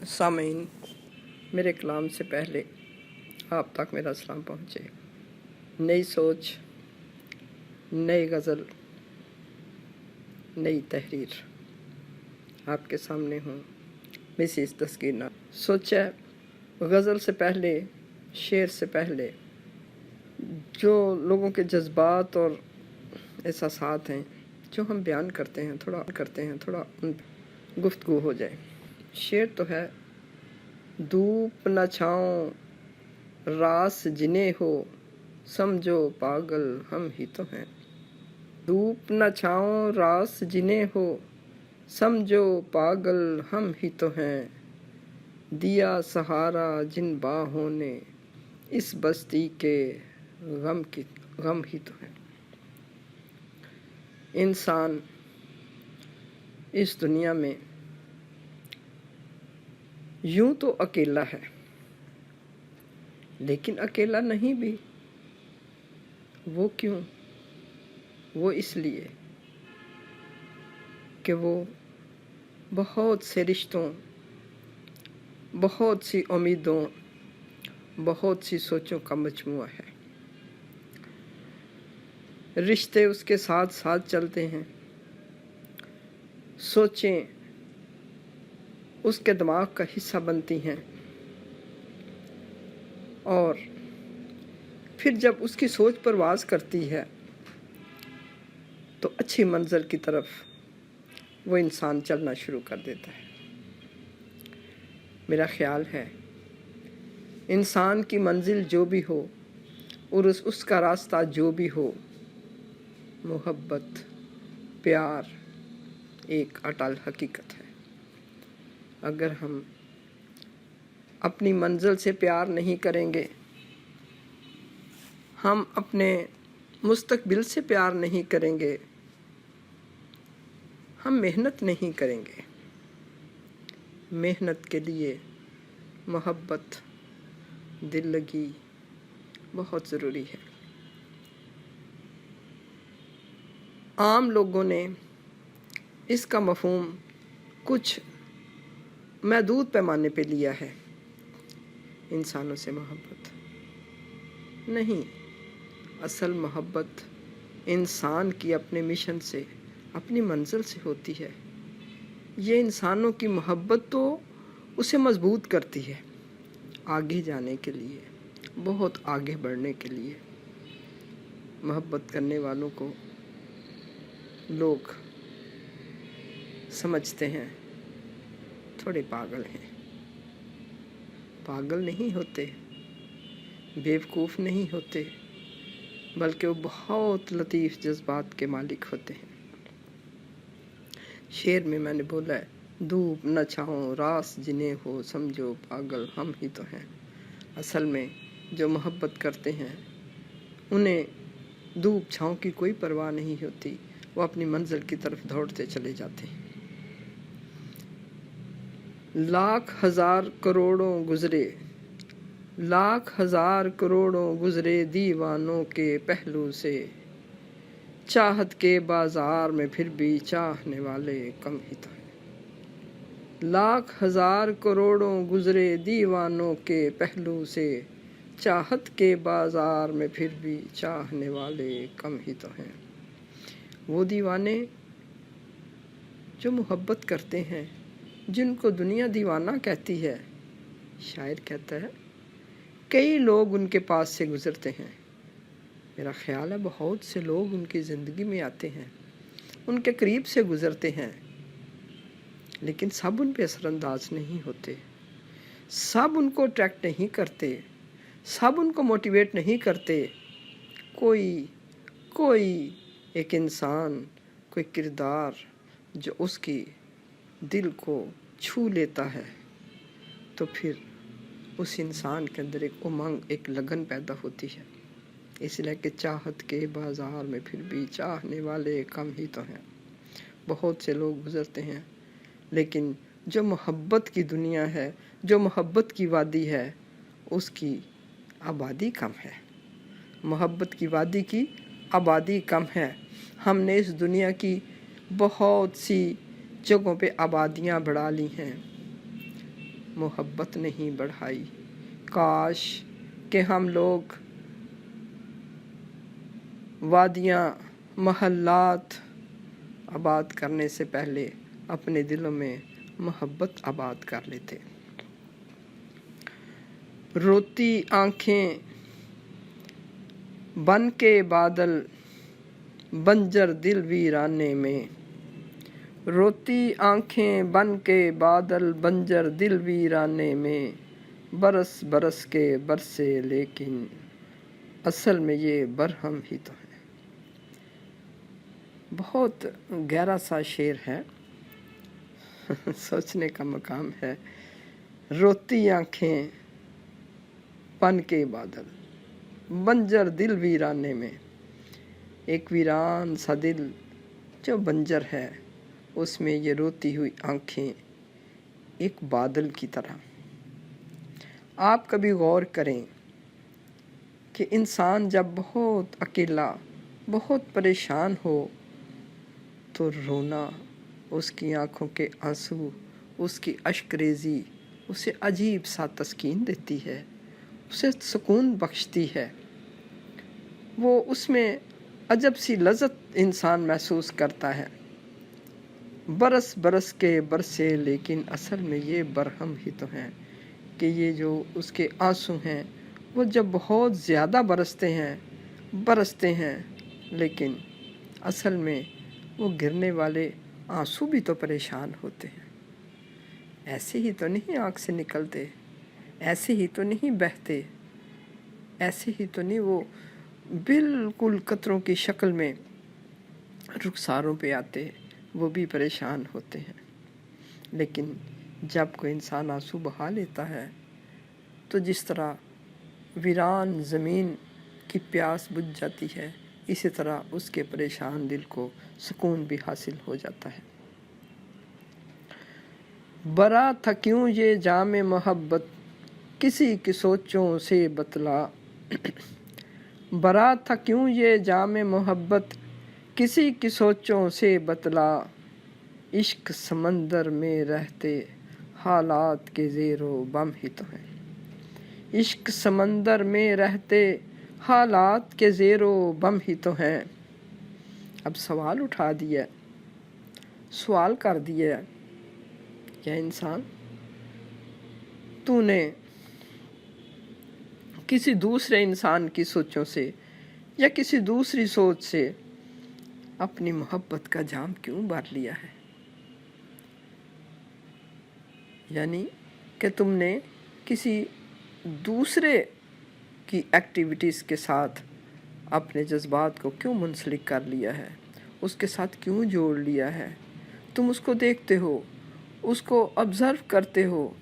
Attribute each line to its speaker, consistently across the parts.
Speaker 1: सामीन, मेरे कलाम से पहले आप तक मेरा सलाम पहुँचे। नई सोच, नई गज़ल, नई तहरीर आपके सामने हूँ। मिसिस तस्कीना। सोचा गज़ल से पहले, शेर से पहले जो लोगों के जज्बात और एहसासात हैं जो हम बयान करते हैं, थोड़ा उन गुफ्तगू हो जाए। शेर तो है, धूप न छाँव रास जिन्हें हो, समझो पागल हम ही तो हैं। धूप न छाँव रास जिन्हें हो, समझो पागल हम ही तो हैं। दिया सहारा जिन बाहों ने, इस बस्ती के गम ही तो हैं। इंसान इस दुनिया में यूं तो अकेला है, लेकिन अकेला नहीं भी। वो क्यों? वो इसलिए कि वो बहुत से रिश्तों, बहुत सी उम्मीदों, बहुत सी सोचों का मजमूआ है। रिश्ते उसके साथ साथ चलते हैं, सोचें उसके दिमाग का हिस्सा बनती हैं, और फिर जब उसकी सोच परवाज़ करती है तो अच्छी मंजिल की तरफ वो इंसान चलना शुरू कर देता है। मेरा ख्याल है इंसान की मंजिल जो भी हो और उसका रास्ता जो भी हो, मोहब्बत, प्यार एक अटल हकीकत है। अगर हम अपनी मंजिल से प्यार नहीं करेंगे, हम अपने मुस्तकबिल से प्यार नहीं करेंगे, हम मेहनत नहीं करेंगे। मेहनत के लिए मोहब्बत, दिल लगी बहुत ज़रूरी है। आम लोगों ने इसका मफ़हूम कुछ महदूद पैमाने पे लिया है। इंसानों से मोहब्बत नहीं, असल मोहब्बत इंसान की अपने मिशन से, अपनी मंजिल से होती है। ये इंसानों की मोहब्बत तो उसे मजबूत करती है आगे जाने के लिए, बहुत आगे बढ़ने के लिए। मोहब्बत करने वालों को लोग समझते हैं थोड़े पागल हैं। पागल नहीं होते, बेवकूफ़ नहीं होते, बल्कि वो बहुत लतीफ़ जज्बात के मालिक होते हैं। शेर में मैंने बोला है, धूप न छाँव रास जिन्हें हो, समझो पागल हम ही तो हैं। असल में जो मोहब्बत करते हैं उन्हें धूप छाँव की कोई परवाह नहीं होती, वो अपनी मंजिल की तरफ दौड़ते चले जाते हैं। लाख हजार करोड़ों गुजरे, लाख हजार करोड़ों गुजरे दीवानों के पहलू से, चाहत के बाजार में फिर भी चाहने वाले कम ही तो हैं। लाख हजार करोड़ों गुजरे दीवानों के पहलू से, चाहत के बाजार में फिर भी चाहने वाले कम ही तो हैं। वो दीवाने जो मोहब्बत करते हैं, जिनको दुनिया दीवाना कहती है, शायर कहता है कई लोग उनके पास से गुजरते हैं। मेरा ख्याल है बहुत से लोग उनकी ज़िंदगी में आते हैं, उनके करीब से गुजरते हैं, लेकिन सब उन पे असरअंदाज नहीं होते, सब उनको अट्रैक्ट नहीं करते, सब उनको मोटिवेट नहीं करते। कोई एक इंसान, कोई किरदार जो उसकी दिल को छू लेता है, तो फिर उस इंसान के अंदर एक उमंग, एक लगन पैदा होती है। इसलिए कि चाहत के बाज़ार में फिर भी चाहने वाले कम ही तो हैं। बहुत से लोग गुजरते हैं, लेकिन जो मोहब्बत की दुनिया है, जो मोहब्बत की वादी है, उसकी आबादी कम है। मोहब्बत की वादी की आबादी कम है। हमने इस दुनिया की बहुत सी जगहों पे आबादियाँ बढ़ा ली हैं, मोहब्बत नहीं बढ़ाई। काश कि हम लोग वादियाँ महल्लात आबाद करने से पहले अपने दिलों में मोहब्बत आबाद कर लेते। रोती आँखें बन के बादल बंजर दिल वीराने में, रोती आँखें बन के बादल बंजर दिल वीराने में, बरस बरस के बरसे लेकिन असल में ये बरहम ही तो है। बहुत गहरा सा शेर है, सोचने का मकाम है। रोती आँखें बन के बादल बंजर दिल वीराने में, एक वीरान सा दिल जो बंजर है उसमें ये रोती हुई आँखें एक बादल की तरह। आप कभी गौर करें कि इंसान जब बहुत अकेला, बहुत परेशान हो तो रोना, उसकी आँखों के आंसू, उसकी अश्करेज़ी उसे अजीब सा तस्कीन देती है, उसे सुकून बख्शती है। वो उसमें अजब सी लज़्ज़त इंसान महसूस करता है। बरस बरस के बरसे लेकिन असल में ये बरहम ही तो हैं कि ये जो उसके आंसू हैं वो जब बहुत ज़्यादा बरसते हैं लेकिन असल में वो गिरने वाले आंसू भी तो परेशान होते हैं। ऐसे ही तो नहीं आँख से निकलते, ऐसे ही तो नहीं बहते, ऐसे ही तो नहीं वो बिल्कुल कतरों की शक्ल में रुखसारों पे आते, वो भी परेशान होते हैं। लेकिन जब कोई इंसान आंसू बहा लेता है तो जिस तरह वीरान ज़मीन की प्यास बुझ जाती है, इसी तरह उसके परेशान दिल को सुकून भी हासिल हो जाता है। बरा था क्यों ये जामे मोहब्बत किसी की सोचों से बतला, बरा था क्यों ये जामे मोहब्बत किसी की सोचों से बतला, इश्क समंदर में रहते हालात के ज़ेरो बम ही तो हैं, इश्क समंदर में रहते हालात के ज़ेरो बम ही तो हैं। अब सवाल उठा दिया, सवाल कर दिया, क्या इंसान तूने किसी दूसरे इंसान की सोचों से या किसी दूसरी सोच से अपनी मोहब्बत का जाम क्यों भर लिया है? यानी कि तुमने किसी दूसरे की एक्टिविटीज़ के साथ अपने जज्बात को क्यों मुंसलिक कर लिया है, उसके साथ क्यों जोड़ लिया है? तुम उसको देखते हो, उसको ऑब्ज़र्व करते हो,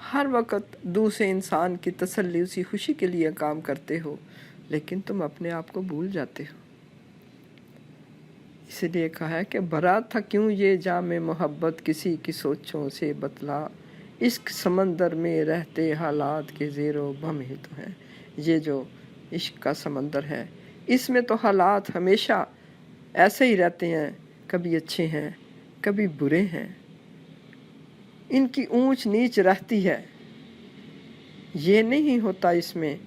Speaker 1: हर वक्त दूसरे इंसान की तसल्ली, उसी खुशी के लिए काम करते हो, लेकिन तुम अपने आप को भूल जाते हो। इसलिए कहा है कि भरा था क्यों ये जामे मोहब्बत किसी की सोचों से बतला, इश्क समंदर में रहते हालात के ज़ेरो बम ही तो हैं। ये जो इश्क का समंदर है, इसमें तो हालात हमेशा ऐसे ही रहते हैं, कभी अच्छे हैं कभी बुरे हैं, इनकी ऊंच नीच रहती है। ये नहीं होता इसमें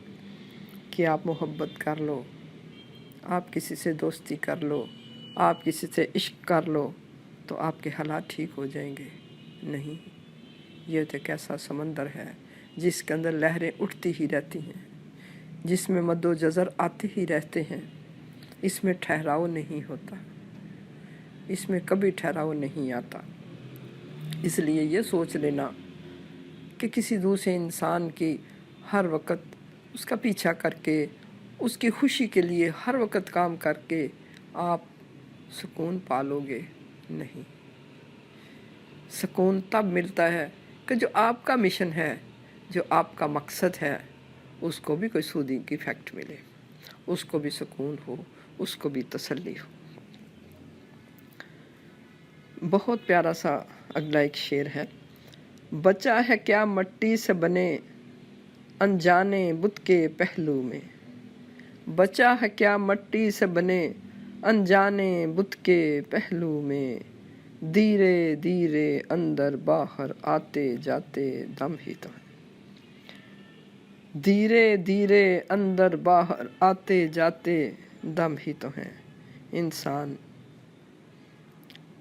Speaker 1: कि आप मोहब्बत कर लो, आप किसी से दोस्ती कर लो, आप किसी से इश्क कर लो तो आपके हालात ठीक हो जाएंगे। नहीं, ये तो एक ऐसा समंदर है जिसके अंदर लहरें उठती ही रहती हैं, जिसमें मद्दो जज़र आते ही रहते हैं। इसमें ठहराव नहीं होता, इसमें कभी ठहराव नहीं आता। इसलिए ये सोच लेना कि किसी दूसरे इंसान की हर वक्त उसका पीछा करके, उसकी खुशी के लिए हर वक्त काम करके आप सुकून पालोगे, नहीं। सुकून तब मिलता है कि जो आपका मिशन है, जो आपका मकसद है, उसको भी कोई सूदिंग की इफ़ेक्ट मिले, उसको भी सुकून हो, उसको भी तसल्ली हो। बहुत प्यारा सा अगला एक शेर है। बचा है क्या मट्टी से बने अनजाने बुत के पहलू में, बचा है क्या मट्टी से बने अनजाने बुत के पहलू में, धीरे धीरे अंदर बाहर आते जाते दम ही तो है। धीरे धीरे अंदर बाहर आते जाते दम ही तो है। इंसान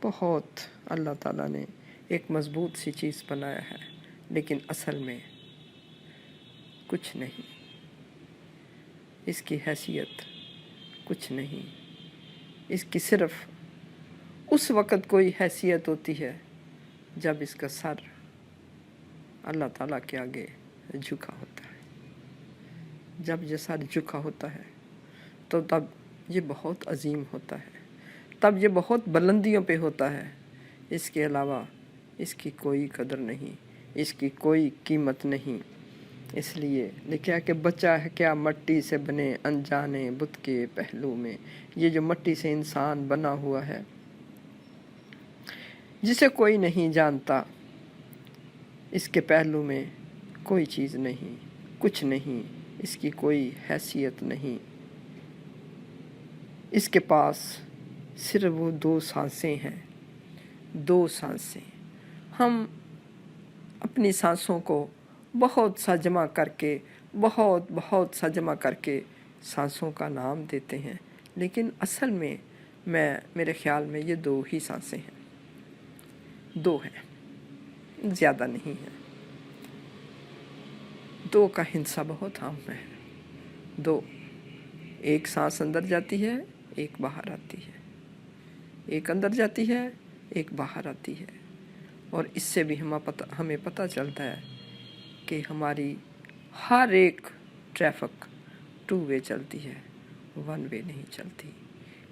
Speaker 1: बहुत अल्लाह ताला ने एक मज़बूत सी चीज़ बनाया है, लेकिन असल में कुछ नहीं, इसकी हैसियत कुछ नहीं। इसकी सिर्फ उस वक़्त कोई हैसियत होती है जब इसका सर अल्लाह ताला के आगे झुका होता है। जब ये सर झुका होता है तो तब ये बहुत अजीम होता है, तब ये बहुत बुलंदियों पे होता है। इसके अलावा इसकी कोई कदर नहीं, इसकी कोई कीमत नहीं। इसलिए लिखा कि बचा है क्या मट्टी से बने अनजाने बुत के पहलू में। ये जो मट्टी से इंसान बना हुआ है, जिसे कोई नहीं जानता, इसके पहलू में कोई चीज़ नहीं, कुछ नहीं, इसकी कोई हैसियत नहीं। इसके पास सिर्फ वो 2 सांसें हैं, 2 सांसें। हम अपनी सांसों को बहुत सा जमा करके, बहुत सा जमा करके सांसों का नाम देते हैं, लेकिन असल में मेरे ख़्याल में ये 2 ही सांसें हैं, 2 हैं, ज़्यादा नहीं है। 2 का हिंसा बहुत आम है। 2, एक सांस अंदर जाती है, एक बाहर आती है, एक अंदर जाती है, एक बाहर आती है। और इससे भी हमें पता चलता है कि हमारी हर एक ट्रैफिक 2 वे चलती है, 1 वे नहीं चलती।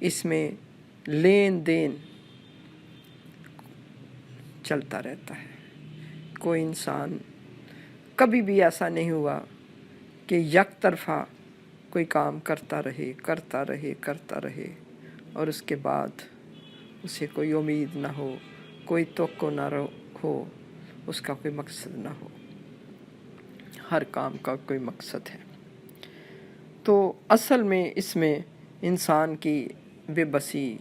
Speaker 1: इसमें लेन देन चलता रहता है। कोई इंसान कभी भी ऐसा नहीं हुआ कि यकतरफा कोई काम करता रहे और उसके बाद उसे कोई उम्मीद ना हो, कोई तवक्को ना हो, उसका कोई मकसद ना हो। हर काम का कोई मकसद है। तो असल में इसमें इंसान की बेबसी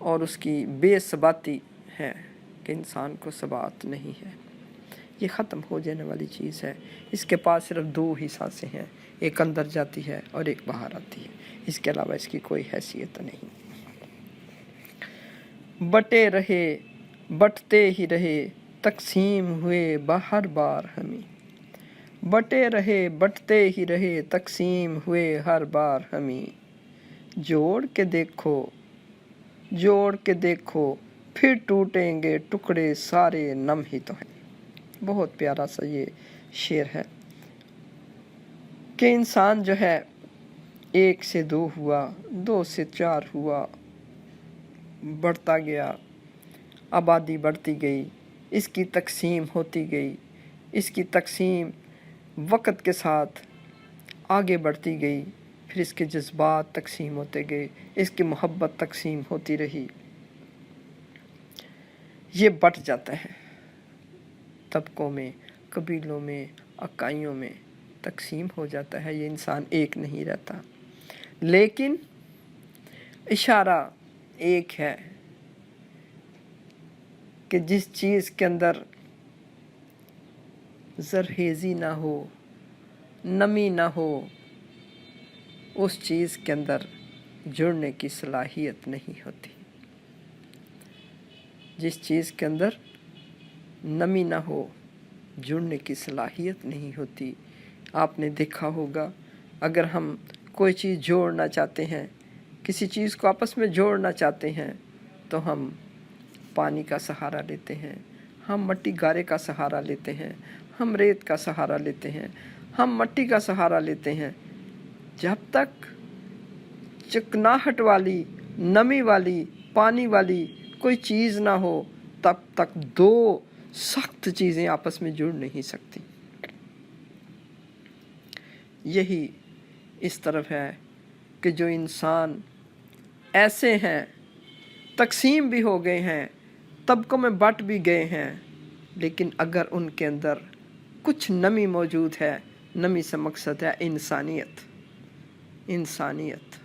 Speaker 1: और उसकी बेसबाती है कि इंसान को सबात नहीं है। ये ख़त्म हो जाने वाली चीज़ है। इसके पास सिर्फ 2 ही सांसें हैं, एक अंदर जाती है और एक बाहर आती है। इसके अलावा इसकी कोई हैसियत नहीं। बटे रहे बटते ही रहे तकसीम हुए हर बार हमें। बटे रहे बटते ही रहे तकसीम हुए हर बार हमें। जोड़ के देखो फिर टूटेंगे टुकड़े सारे नम ही तो हैं। बहुत प्यारा सा ये शेर है कि इंसान जो है 1 से 2 हुआ, 2 से 4 हुआ, बढ़ता गया, आबादी बढ़ती गई, इसकी तकसीम होती गई, इसकी तकसीम वक़्त के साथ आगे बढ़ती गई। फिर इसके जज्बात तकसीम होते गए, इसकी मोहब्बत तकसीम होती रही। ये बट जाता है, तबकों में, कबीलों में, इकाइयों में तकसीम हो जाता है। ये इंसान एक नहीं रहता, लेकिन इशारा एक है कि जिस चीज़ के अंदर ज़रहेज़ी ना हो, नमी ना हो, उस चीज़ के अंदर जुड़ने की सलाहियत नहीं होती। जिस चीज़ के अंदर नमी ना हो, जुड़ने की सलाहियत नहीं होती। आपने देखा होगा, अगर हम कोई चीज़ जोड़ना चाहते हैं, किसी चीज़ को आपस में जोड़ना चाहते हैं, तो हम पानी का सहारा लेते हैं, हम मट्टी गारे का सहारा लेते हैं, हम रेत का सहारा लेते हैं, हम मट्टी का सहारा लेते हैं। जब तक चिकनाहट वाली, नमी वाली, पानी वाली कोई चीज़ ना हो, तब तक 2 सख्त चीज़ें आपस में जुड़ नहीं सकती। यही इस तरफ है कि जो इंसान ऐसे हैं, तकसीम भी हो गए हैं, तबकों में बट भी गए हैं, लेकिन अगर उनके अंदर कुछ नमी मौजूद है, नमी से मकसद है इंसानियत। इंसानियत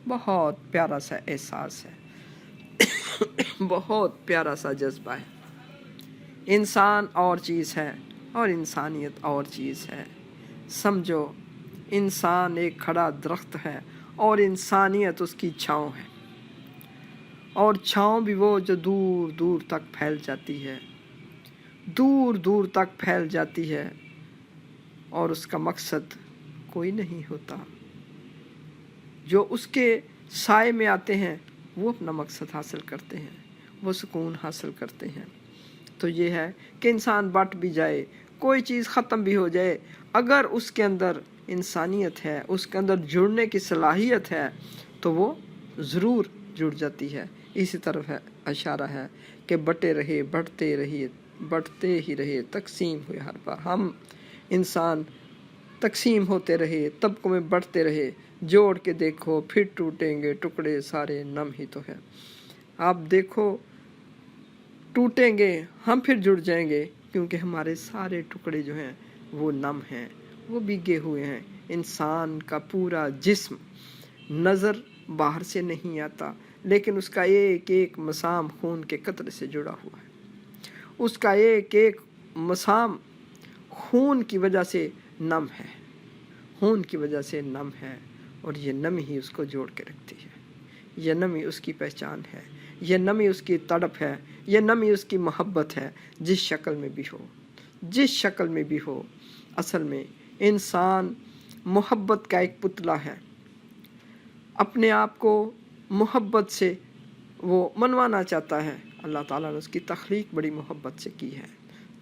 Speaker 1: बहुत प्यारा सा एहसास है। बहुत प्यारा सा जज्बा है। इंसान और चीज़ है और इंसानियत और चीज़ है। समझो, इंसान एक खड़ा दरख्त है और इंसानियत उसकी छाँव है, और छाँव भी वो जो दूर दूर तक फैल जाती है, दूर दूर तक फैल जाती है, और उसका मकसद कोई नहीं होता। जो उसके साए में आते हैं वो अपना मकसद हासिल करते हैं, वो सुकून हासिल करते हैं। तो ये है कि इंसान बट भी जाए, कोई चीज़ ख़त्म भी हो जाए, अगर उसके अंदर इंसानियत है, उसके अंदर जुड़ने की सलाहियत है, तो वो ज़रूर जुड़ जाती है। इसी तरफ है इशारा है कि बटे रहे, बढ़ते रहिए, बढ़ते ही रहे, तकसीम हुए हर बार। हम इंसान तकसीम होते रहे, तबकों में बढ़ते रहे, जोड़ के देखो फिर टूटेंगे टुकड़े सारे, नम ही तो है। आप देखो, टूटेंगे हम, फिर जुड़ जाएंगे, क्योंकि हमारे सारे टुकड़े जो हैं वो नम हैं, वो भीगे हुए हैं। इंसान का पूरा जिस्म नज़र बाहर से नहीं आता, लेकिन उसका एक एक मसाम खून के कतरे से जुड़ा हुआ है। उसका एक एक मसाम खून की वजह से नम है, खून की वजह से नम है, और ये नमी ही उसको जोड़ के रखती है। ये नमी उसकी पहचान है, ये नमी उसकी तड़प है, ये नमी उसकी मोहब्बत है। जिस शक्ल में भी हो, जिस शक्ल में भी हो, असल में इंसान मोहब्बत का एक पुतला है। अपने आप को मोहब्बत से वो मनवाना चाहता है। अल्लाह ताला ने उसकी तख्लीक बड़ी मोहब्बत से की है,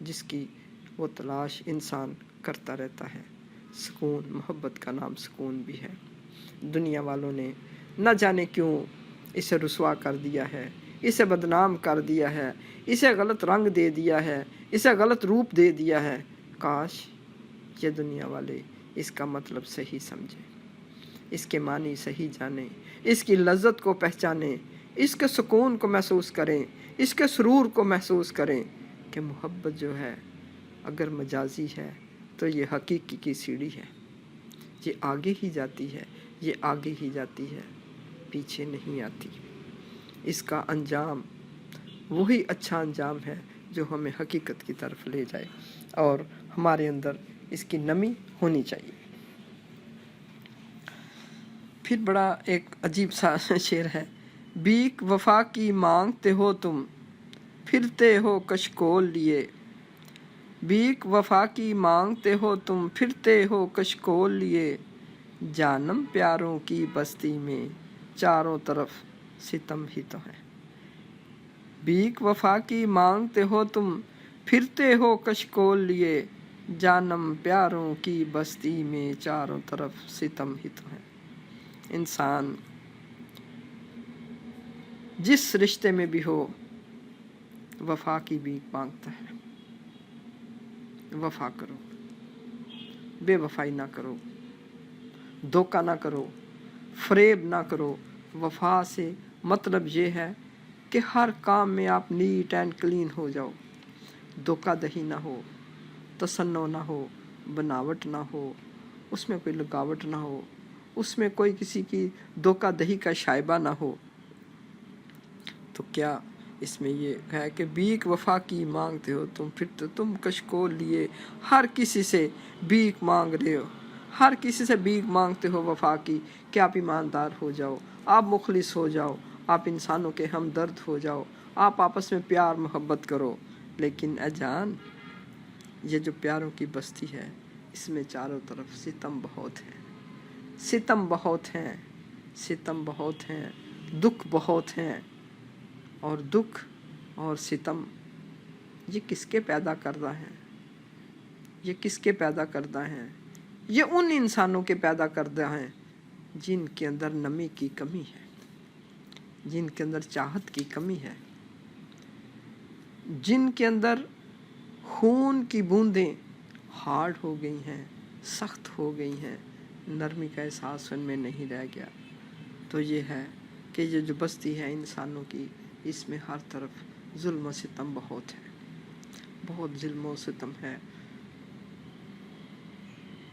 Speaker 1: जिसकी वो तलाश इंसान करता रहता है। सुकून, मोहब्बत का नाम सुकून भी है। दुनिया वालों ने न जाने क्यों इसे रुसवा कर दिया है, इसे बदनाम कर दिया है, इसे गलत रंग दे दिया है, इसे गलत रूप दे दिया है। काश ये दुनिया वाले इसका मतलब सही समझें, इसके मानी सही जाने, इसकी लज्जत को पहचानें, इसके सुकून को महसूस करें, इसके सुरूर को महसूस करें कि मोहब्बत जो है अगर मजाजी है तो ये हकीकी की सीढ़ी है। ये आगे ही जाती है, ये आगे ही जाती है, पीछे नहीं आती। इसका अंजाम वही अच्छा अंजाम है जो हमें हकीकत की तरफ ले जाए, और हमारे अंदर इसकी नमी होनी चाहिए। फिर बड़ा एक अजीब सा शेर है। बीक वफा की मांगते हो तुम, फिरते हो कशकोल लिए। बीक वफा की मांगते हो तुम, फिरते हो कशकोल लिए। जानम प्यारों की बस्ती में चारों तरफ सितम ही तो है। बीक वफा की मांगते हो तुम, फिरते हो कशकोल लिए। जानम प्यारों की बस्ती में चारों तरफ सितम ही तो है। इंसान जिस रिश्ते में भी हो वफा की भीख मांगता है। वफा करो, बेवफाई ना करो, धोखा ना करो, फरेब ना करो। वफा से मतलब ये है कि हर काम में आप नीट एंड क्लीन हो जाओ, धोखा दही ना हो, तसन्नो ना हो, बनावट ना हो, उसमें कोई लगावट ना हो, उसमें कोई किसी की धोखा दही का शायबा ना हो। तो क्या इसमें ये है कि भीख वफा की मांगते हो तुम, फिर तो तुम कशकोल लिए। हर किसी से भीख मांग रहे हो, हर किसी से भीख मांगते हो वफा की, कि आप ईमानदार हो जाओ, आप मुखलिस हो जाओ, आप इंसानों के हमदर्द हो जाओ, आप आपस में प्यार मोहब्बत करो। लेकिन अजान, ये जो प्यारों की बस्ती है, इसमें चारों तरफ सितम बहुत है, सितम बहुत हैं, सितम बहुत हैं, दुख बहुत हैं। और दुख और सितम ये किसके पैदा करता है? ये किसके पैदा करता है? ये उन इंसानों के पैदा करता है जिनके अंदर नमी की कमी है, जिनके अंदर चाहत की कमी है, जिनके अंदर खून की बूंदें हार्ड हो गई हैं, सख्त हो गई हैं, नरमी का एहसास उनमें नहीं रह गया। तो ये है कि ये जो बस्ती है इंसानों की, इसमें हर तरफ जुल्म और सितम बहुत है, बहुत जुल्म और सितम है।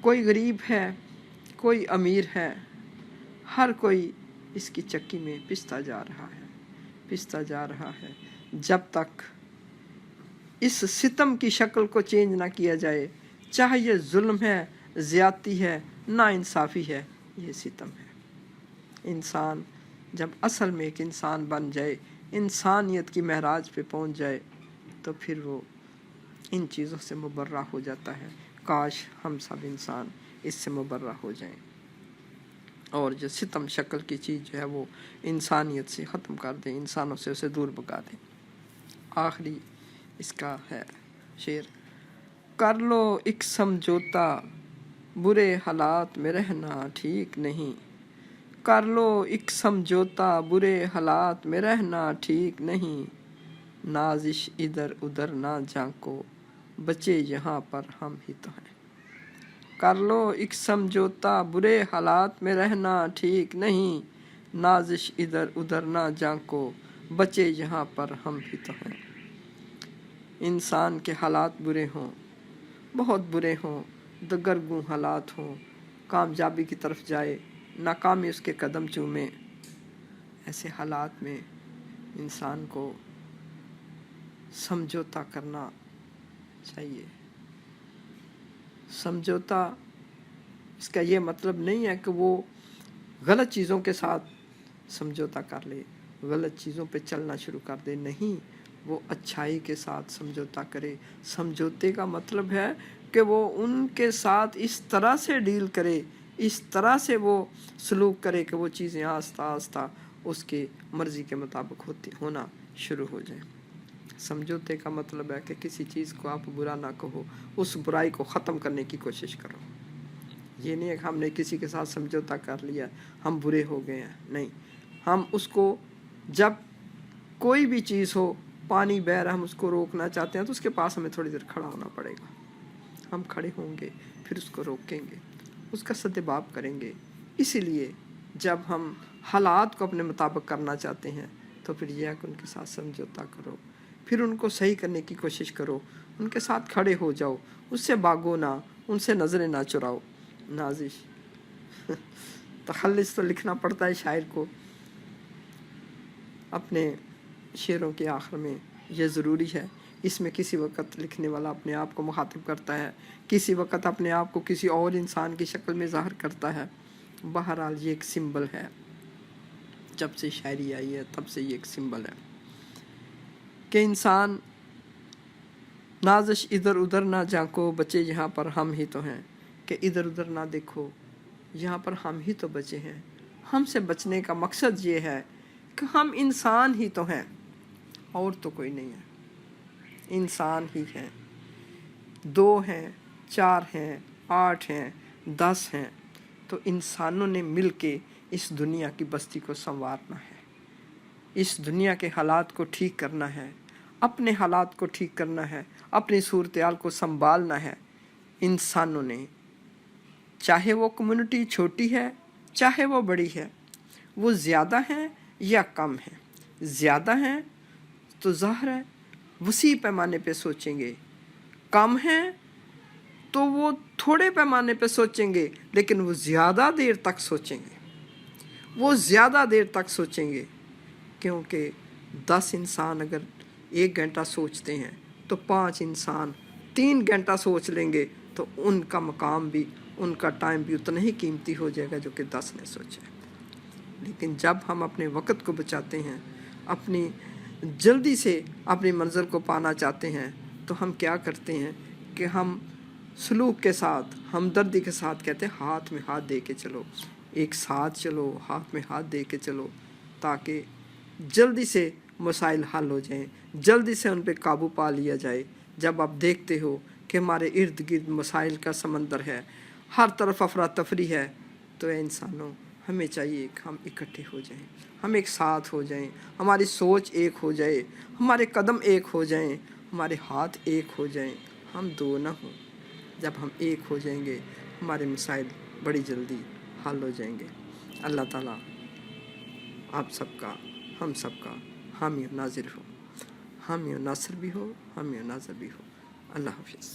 Speaker 1: कोई गरीब है, कोई अमीर है, हर कोई इसकी चक्की में पिसता जा रहा है, पिसता जा रहा है। जब तक इस सितम की शक्ल को चेंज ना किया जाए, चाहे ये जुल्म है, ज़्यादती है, नाइंसाफ़ी है, ये सितम है। इंसान जब असल में एक इंसान बन जाए, इंसानियत की महराज पे पहुंच जाए, तो फिर वो इन चीज़ों से मुबर्रा हो जाता है। काश हम सब इंसान इससे मुबर्रा हो जाएं और जो सितम शक्ल की चीज़ जो है वो इंसानियत से ख़त्म कर दें, इंसानों से उसे दूर भगा दें। आखिरी इसका है शेर, कर लो एक समझौता, बुरे हालात में रहना ठीक नहीं। कर लो एक समझौता, बुरे हालात में रहना ठीक नहीं। नाजिश इधर उधर ना झांको, बचे यहाँ पर हम ही तो हैं। कर लो एक समझौता, बुरे हालात में रहना ठीक नहीं। नाजिश इधर उधर ना झांको, बचे यहाँ पर हम ही तो हैं। इंसान के हालात बुरे हों, बहुत बुरे हों, दगरगूं हालात हों, कामयाबी की तरफ जाए, नाकामी उसके कदम चूमे, ऐसे हालात में इंसान को समझौता करना चाहिए। समझौता इसका ये मतलब नहीं है कि वो गलत चीज़ों के साथ समझौता कर ले, गलत चीज़ों पे चलना शुरू कर दे। नहीं, वो अच्छाई के साथ समझौता करे। समझौते का मतलब है कि वो उनके साथ इस तरह से डील करे, इस तरह से वो सलूक करे कि वो चीज़ें आस्ता आस्ता उसकी मर्ज़ी के मुताबिक होना शुरू हो जाए। समझौते का मतलब है कि किसी चीज़ को आप बुरा ना कहो, उस बुराई को ख़त्म करने की कोशिश करो। ये नहीं है कि हमने किसी के साथ समझौता कर लिया, हम बुरे हो गए हैं। नहीं, हम उसको, जब कोई भी चीज़ हो, पानी बह रहा, हम उसको रोकना चाहते हैं तो उसके पास हमें थोड़ी देर खड़ा होना पड़ेगा। हम खड़े होंगे, फिर उसको रोकेंगे, उसका सद्भाव करेंगे। इसीलिए जब हम हालात को अपने मुताबिक करना चाहते हैं तो फिर यह कि उनके साथ समझौता करो, फिर उनको सही करने की कोशिश करो, उनके साथ खड़े हो जाओ, उससे भागो ना, उनसे नज़रें ना चुराओ। नाजिश तखल्लुस तो लिखना पड़ता है शायर को। अपने शेरों के आखिर में यह ज़रूरी है, इसमें किसी वक़्त लिखने वाला अपने आप को मुखातिब करता है, किसी वक़्त अपने आप को किसी और इंसान की शक्ल में ज़ाहिर करता है। बहरहाल ये एक सिंबल है, जब से शायरी आई है तब से ये एक सिंबल है कि इंसान नाजिश इधर उधर ना झांको, बचे यहाँ पर हम ही तो हैं। कि इधर उधर ना देखो, यहाँ पर हम ही तो बचे हैं। हमसे बचने का मकसद ये है कि हम इंसान ही तो हैं और तो कोई नहीं है, इंसान ही हैं। 2 हैं, 4 हैं, 8 हैं, 10 हैं, तो इंसानों ने मिल के इस दुनिया की बस्ती को संवारना है, इस दुनिया के हालात को ठीक करना है, अपने हालात को ठीक करना है, अपनी सूरत-ए-हाल को संभालना है। इंसानों ने, चाहे वो कम्युनिटी छोटी है चाहे वो बड़ी है, वो ज़्यादा हैं या कम हैं, ज़्यादा हैं तो ज़ाहिर है वसी पैमाने पे सोचेंगे, कम हैं तो वो थोड़े पैमाने पे सोचेंगे, लेकिन वो ज़्यादा देर तक सोचेंगे, वो ज़्यादा देर तक सोचेंगे। क्योंकि 10 इंसान अगर 1 घंटा सोचते हैं तो 5 इंसान 3 घंटा सोच लेंगे, तो उनका मकाम भी, उनका टाइम भी उतना ही कीमती हो जाएगा जो कि 10 ने सोचा है। लेकिन जब हम अपने वक़्त को बचाते हैं, अपनी जल्दी से अपनी मंज़िल को पाना चाहते हैं, तो हम क्या करते हैं कि हम सलूक के साथ, हमदर्दी के साथ कहते हैं हाथ में हाथ दे के चलो, एक साथ चलो, हाथ में हाथ दे के चलो, ताकि जल्दी से मसाइल हल हो जाएं, जल्दी से उन पे काबू पा लिया जाए। जब आप देखते हो कि हमारे इर्द गिर्द मसाइल का समंदर है, हर तरफ अफरा तफरी है, तो इंसानों हमें चाहिए कि हम इकट्ठे हो जाएं, हम एक साथ हो जाएं, हमारी सोच एक हो जाए, हमारे कदम एक हो जाएं, हमारे हाथ एक हो जाएं, हम 2 ना हों। जब हम एक हो जाएंगे, हमारे मसाइल बड़ी जल्दी हल हो जाएंगे। अल्लाह ताला आप सबका, हम सबका हामी और नाज़िर हो, हामी और नासिर भी हो, हामी और नाज़िर भी हो। अल्लाह हाफ़िज़।